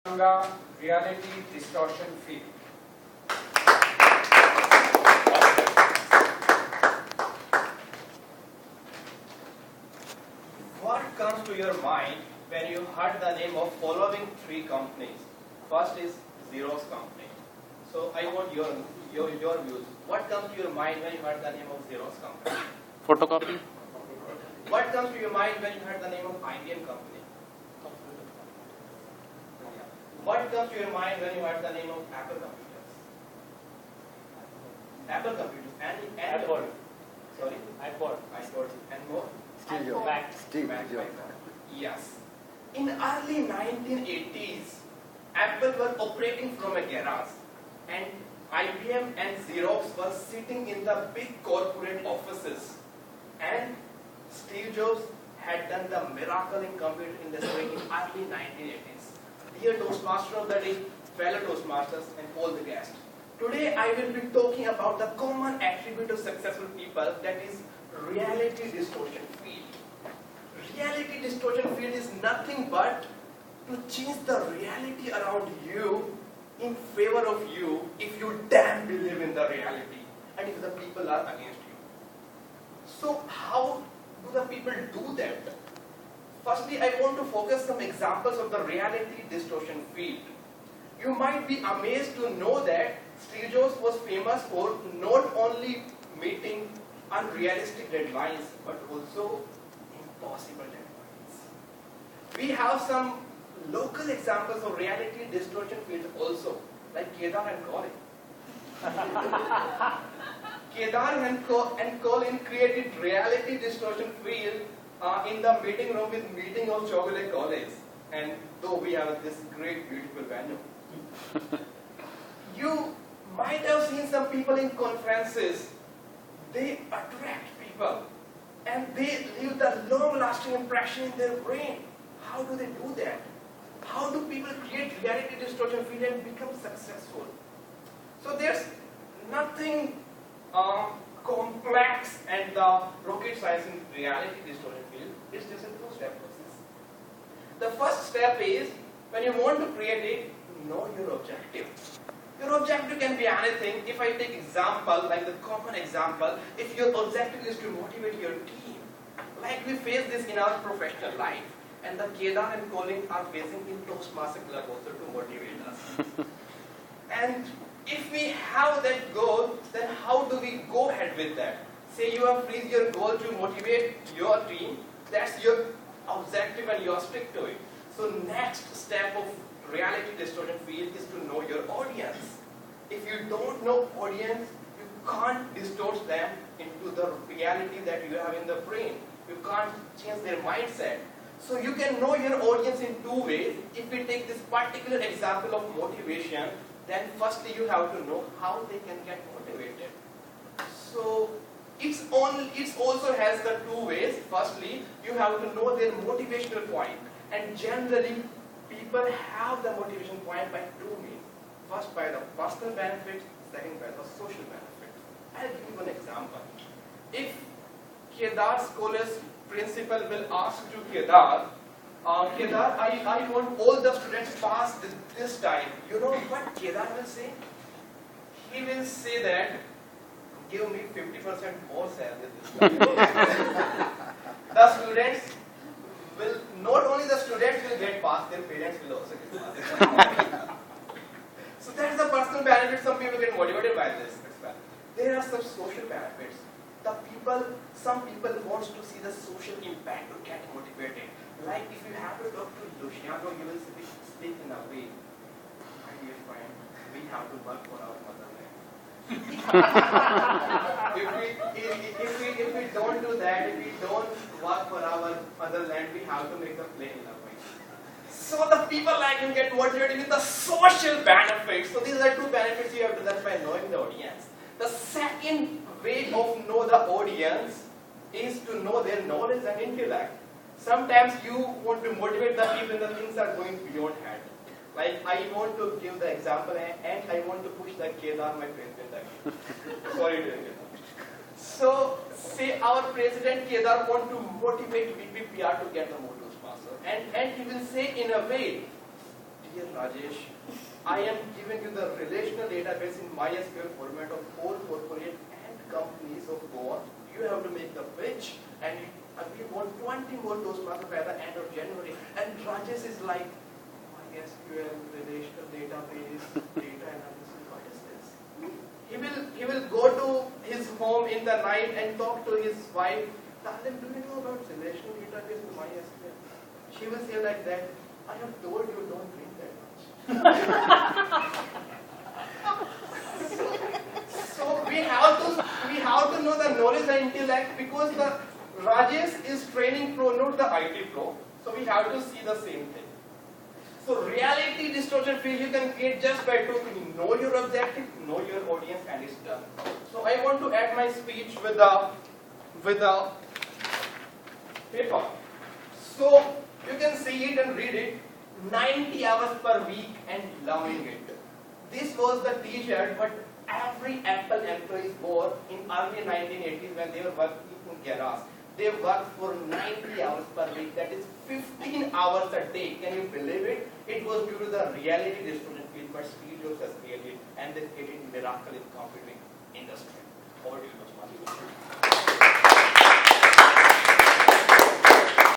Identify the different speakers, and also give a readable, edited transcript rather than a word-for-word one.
Speaker 1: Reality distortion field.
Speaker 2: What comes to your mind when you heard the name of following three companies? First is Xerox company. So I want your views. What comes to your mind when you heard the name of Xerox company?
Speaker 3: Photocopy.
Speaker 2: What comes to your mind when you heard the name of IBM company? What comes to your mind when you heard the name of Apple computers? Apple computers and
Speaker 4: Apple.
Speaker 2: Sorry?
Speaker 4: iPod.
Speaker 2: iPod and more?
Speaker 5: Steve Jobs.
Speaker 4: Mac.
Speaker 5: Steve Jobs.
Speaker 2: Yes. In early 1980s, Apple was operating from a garage and IBM and Xerox were sitting in the big corporate offices, and Steve Jobs had done the miracle in computer industry in early 1980s. Dear Toastmaster of the day, fellow Toastmasters and all the guests. Today I will be talking about the common attribute of successful people, that is reality distortion field. Reality distortion field is nothing but to change the reality around you in favor of you if you damn believe in the reality and if the people are against you. So how do the people do that? Firstly, I want to focus some examples of the reality distortion field. You might be amazed to know that Steve Jobs was famous for not only meeting unrealistic deadlines but also impossible deadlines. We have some local examples of reality distortion field also, like Kedar and Colin. Kedar and Colin created reality distortion field in the meeting room with meeting of Chocolate College, and though we have this great beautiful venue. You might have seen some people in conferences. They attract people and they leave the long-lasting impression in their brain. How do they do that? How do people create reality distortion field and become successful? So there's nothing complex and the rocket science in reality distortion field. It's just a two-step process. The first step is, when you want to create it, know your objective. Your objective can be anything. If I take example, like the common example, if your objective is to motivate your team, like we face this in our professional life, and the Kedar and Colin are facing in Toastmaster Club also to motivate us. And if we have that goal, then how do we go ahead with that? Say you have reached your goal to motivate your team, that's your objective and you stick to it. So next step of reality distortion field is to know your audience. If you don't know audience, you can't distort them into the reality that you have in the brain. You can't change their mindset. So you can know your audience in two ways. If we take this particular example of motivation, then firstly you have to know how they can get motivated. So it also has the two ways. Firstly, you have to know their motivational point, and generally people have the motivation point by two means. First by the personal benefit, second by the social benefit. I'll give you an example. If Kedar's college principal will ask to Kedar, Kedar, I want all the students pass this time. You know what Kedar will say? He will say that, give me 50% more salary this time. The students will, not only the students will get passed, their parents will also get passed. So that's the personal benefit. Some people get motivated by this. There are some social benefits. Some people want to see the social impact to get motivated. Like if you have to talk to Luciano, you will speak in a way, my dear friend, we have to work for our motherland. If we don't do that, if we don't work for our motherland, we have to make the plane in a way. So the people like him get motivated with the social benefits. So these are two benefits you have to learn by knowing the audience. The second way of know the audience is to know their knowledge and intellect. Sometimes you want to motivate the people and the things are going beyond head. Like I want to give the example and I want to push the Kedar, my president, again. Sorry to interrupt. So say our president Kedar want to motivate BPPR to get the Motos Master, and he will say in a way, Dear Rajesh, I am giving you the relational database in MySQL format of 4 corporate and companies of Goa. You have to make the pitch, and we want 20 more Toastmasters by the end of January. And Rajesh is like, MySQL, relational database, data analysis, what is this? He will go to his home in the night and talk to his wife. Darling, do you know about relational database in MySQL? She will say like that, I have told you don't drink that much. So we have to know the knowledge and intellect, because the Rajesh is training pro, not the IT pro. So we have to see the same thing. So reality distortion field you can create just by two things: know your objective, know your audience, and it's done. So I want to add my speech with the paper. So you can see it and read it. 90 hours per week and loving it. This was the t-shirt, but every Apple employee wore in early 1980s when they were working in garage. They worked for 90 hours per week, that is 15 hours a day. Can you believe it? It was due to the reality distortion field, but Steve Jobs has created, and they created miracle in computing industry. Over to you, Mr.